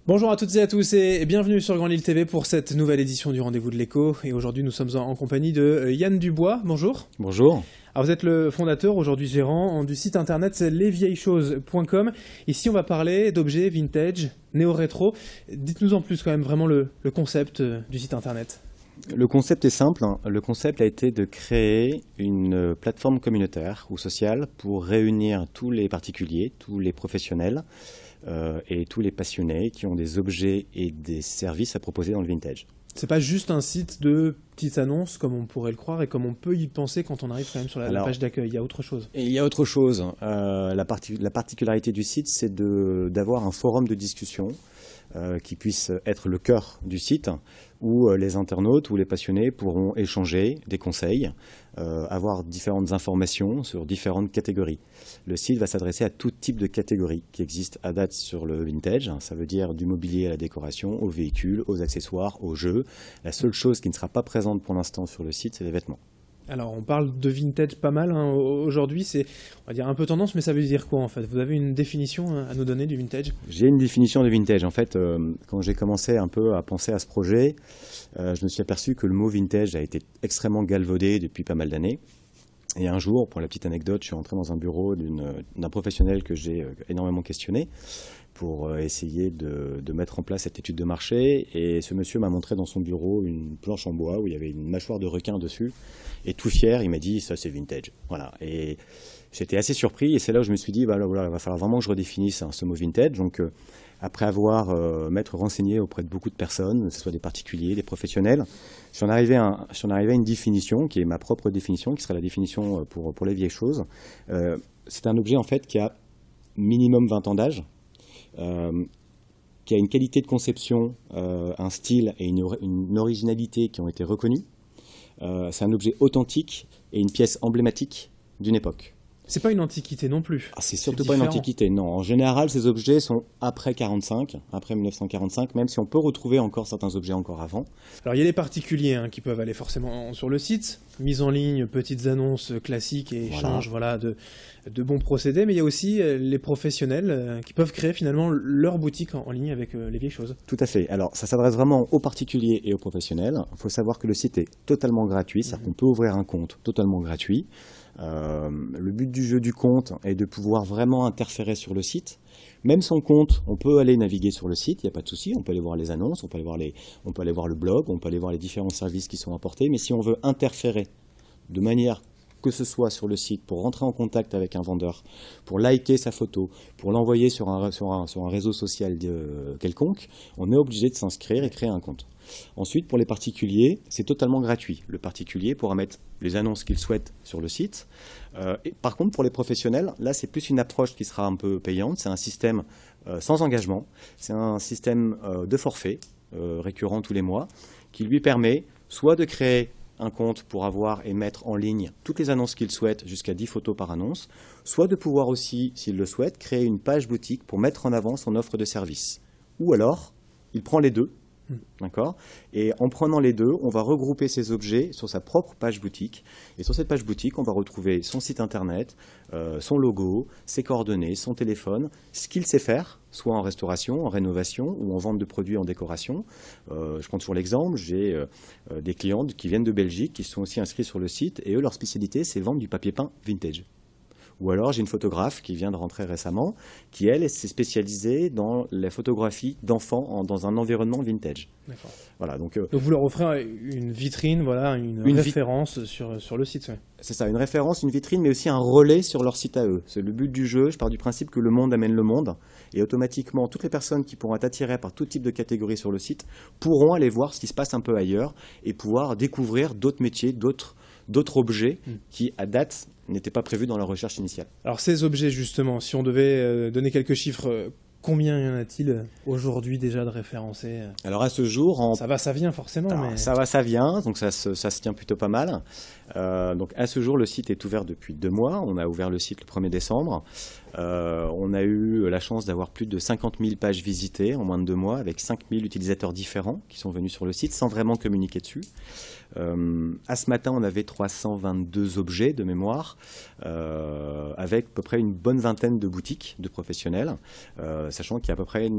Bonjour à toutes et à tous et bienvenue sur Grand Lille TV pour cette nouvelle édition du Rendez-vous de l'Écho. Et aujourd'hui nous sommes en compagnie de Yann Dubois. Bonjour. Bonjour. Alors vous êtes le fondateur, aujourd'hui gérant du site internet lesvieilleschoses.com. Ici on va parler d'objets vintage, néo-rétro. Dites-nous en plus quand même vraiment le concept du site internet. Le concept est simple. Le concept a été de créer une plateforme communautaire ou sociale pour réunir tous les particuliers, tous les professionnels et tous les passionnés qui ont des objets et des services à proposer dans le vintage. C'est pas juste un site de petites annonces comme on pourrait le croire et comme on peut y penser quand on arrive quand même sur la page d'accueil. Il y a autre chose. Et il y a autre chose. La particularité du site, c'est d'avoir un forum de discussion qui puisse être le cœur du site, où les internautes ou les passionnés pourront échanger des conseils, avoir différentes informations sur différentes catégories. Le site va s'adresser à tout type de catégories qui existent à date sur le vintage. Ça veut dire du mobilier à la décoration, aux véhicules, aux accessoires, aux jeux. La seule chose qui ne sera pas présente pour l'instant sur le site, c'est les vêtements. Alors on parle de vintage pas mal aujourd'hui, c'est on va dire un peu tendance, mais ça veut dire quoi en fait? Vous avez une définition à nous donner du vintage? J'ai une définition de vintage. En fait, quand j'ai commencé un peu à penser à ce projet, je me suis aperçu que le mot vintage a été extrêmement galvaudé depuis pas mal d'années. Et un jour, pour la petite anecdote, je suis entré dans un bureau d'un professionnel que j'ai énormément questionné pour essayer de mettre en place cette étude de marché. Et ce monsieur m'a montré dans son bureau une planche en bois où il y avait une mâchoire de requin dessus. Et tout fier, il m'a dit « ça c'est vintage ». Voilà. Et j'étais assez surpris et c'est là où je me suis dit bah, « il va falloir vraiment que je redéfinisse ce mot vintage ». Donc après avoir m'être renseigné auprès de beaucoup de personnes, que ce soit des particuliers, des professionnels, je suis en arrivé à une définition qui est ma propre définition, qui serait la définition pour les vieilles choses. C'est un objet en fait qui a minimum 20 ans d'âge, qui a une qualité de conception, un style et une originalité qui ont été reconnus. C'est un objet authentique et une pièce emblématique d'une époque. C'est pas une antiquité non plus. Ah, c'est surtout pas une antiquité, non. En général, ces objets sont après 1945, même si on peut retrouver encore certains objets encore avant. Alors il y a les particuliers qui peuvent aller forcément sur le site, mise en ligne, petites annonces classiques et échanges de bons procédés, mais il y a aussi les professionnels qui peuvent créer finalement leur boutique en ligne avec les vieilles choses. Tout à fait. Alors ça s'adresse vraiment aux particuliers et aux professionnels. Il faut savoir que le site est totalement gratuit, c'est-à-dire qu'on peut ouvrir un compte totalement gratuit. Le but du jeu du compte est de pouvoir vraiment interférer sur le site. Même sans compte, on peut aller naviguer sur le site, il n'y a pas de souci, on peut aller voir les annonces, on peut aller voir le blog, on peut aller voir les différents services qui sont apportés, mais si on veut interférer de manière que ce soit sur le site, pour rentrer en contact avec un vendeur, pour liker sa photo, pour l'envoyer sur un réseau social quelconque, on est obligé de s'inscrire et créer un compte. Ensuite, pour les particuliers, c'est totalement gratuit. Le particulier pourra mettre les annonces qu'il souhaite sur le site. Par contre, pour les professionnels, là, c'est plus une approche qui sera un peu payante. C'est un système sans engagement. C'est un système de forfait récurrent tous les mois qui lui permet soit de créer un compte pour avoir et mettre en ligne toutes les annonces qu'il souhaite, jusqu'à 10 photos par annonce, soit de pouvoir aussi, s'il le souhaite, créer une page boutique pour mettre en avant son offre de service. Ou alors, il prend les deux. D'accord. Et en prenant les deux, on va regrouper ces objets sur sa propre page boutique. Et sur cette page boutique, on va retrouver son site internet, son logo, ses coordonnées, son téléphone, ce qu'il sait faire, soit en restauration, en rénovation ou en vente de produits en décoration. Je prends toujours l'exemple, j'ai des clients qui viennent de Belgique, qui sont aussi inscrits sur le site, et eux, leur spécialité, c'est vendre du papier peint vintage. Ou alors j'ai une photographe qui vient de rentrer récemment, qui elle s'est spécialisée dans la photographie d'enfants dans un environnement vintage. D'accord. Voilà, donc vous leur offrez une vitrine, une référence sur le site. Ouais. C'est ça, une référence, une vitrine, mais aussi un relais sur leur site à eux. C'est le but du jeu. Je pars du principe que le monde amène le monde, et automatiquement toutes les personnes qui pourront être attirées par tout type de catégories sur le site pourront aller voir ce qui se passe un peu ailleurs et pouvoir découvrir d'autres métiers, d'autres objets qui, à date, n'étaient pas prévus dans la recherche initiale. Alors ces objets, justement, si on devait donner quelques chiffres, combien y en a-t-il aujourd'hui déjà de référencés? Alors à ce jour... Ça va, ça vient forcément. Alors, mais... Ça va, ça vient, donc ça se tient plutôt pas mal. Donc à ce jour, le site est ouvert depuis 2 mois. On a ouvert le site le 1er décembre. On a eu la chance d'avoir plus de 50 000 pages visitées en moins de 2 mois, avec 5 000 utilisateurs différents qui sont venus sur le site sans vraiment communiquer dessus. À ce matin, on avait 322 objets de mémoire, avec à peu près une bonne vingtaine de boutiques de professionnels, sachant qu'il y a à peu près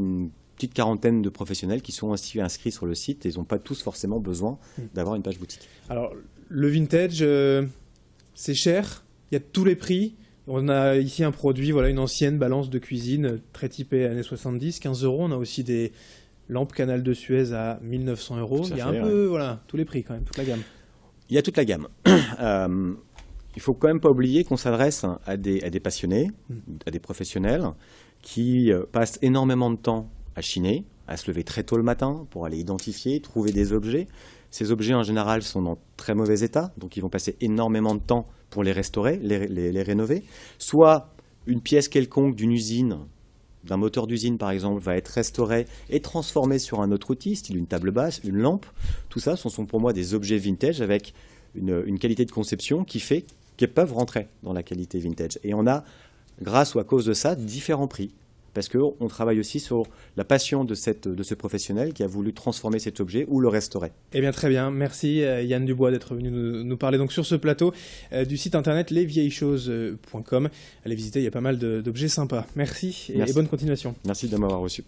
petite quarantaine de professionnels qui sont aussi inscrits sur le site et ils n'ont pas tous forcément besoin d'avoir une page boutique. Alors, le vintage, c'est cher, il y a tous les prix. On a ici un produit, voilà, une ancienne balance de cuisine très typée années 70, 15 €. On a aussi des lampes Canal de Suez à 1 900 €. Il y a un peu, voilà, tous les prix quand même, toute la gamme. Il y a toute la gamme. Il faut quand même pas oublier qu'on s'adresse à des passionnés, à des professionnels qui passent énormément de temps à chiner, à se lever très tôt le matin pour aller identifier, trouver des objets. Ces objets en général sont dans très mauvais état, donc ils vont passer énormément de temps pour les restaurer, les rénover. Soit une pièce quelconque d'une usine, d'un moteur d'usine par exemple, va être restaurée et transformée sur un autre outil, style une table basse, une lampe. Tout ça, ce sont pour moi des objets vintage avec une qualité de conception qui fait qu'ils peuvent rentrer dans la qualité vintage. Et on a, grâce ou à cause de ça, différents prix. Parce qu'on travaille aussi sur la passion de ce professionnel qui a voulu transformer cet objet ou le restaurer. Eh bien, très bien. Merci Yann Dubois d'être venu nous parler donc sur ce plateau du site internet lesvieilleschoses.com. Allez visiter, il y a pas mal d'objets sympas. Merci et bonne continuation. Merci de m'avoir reçu.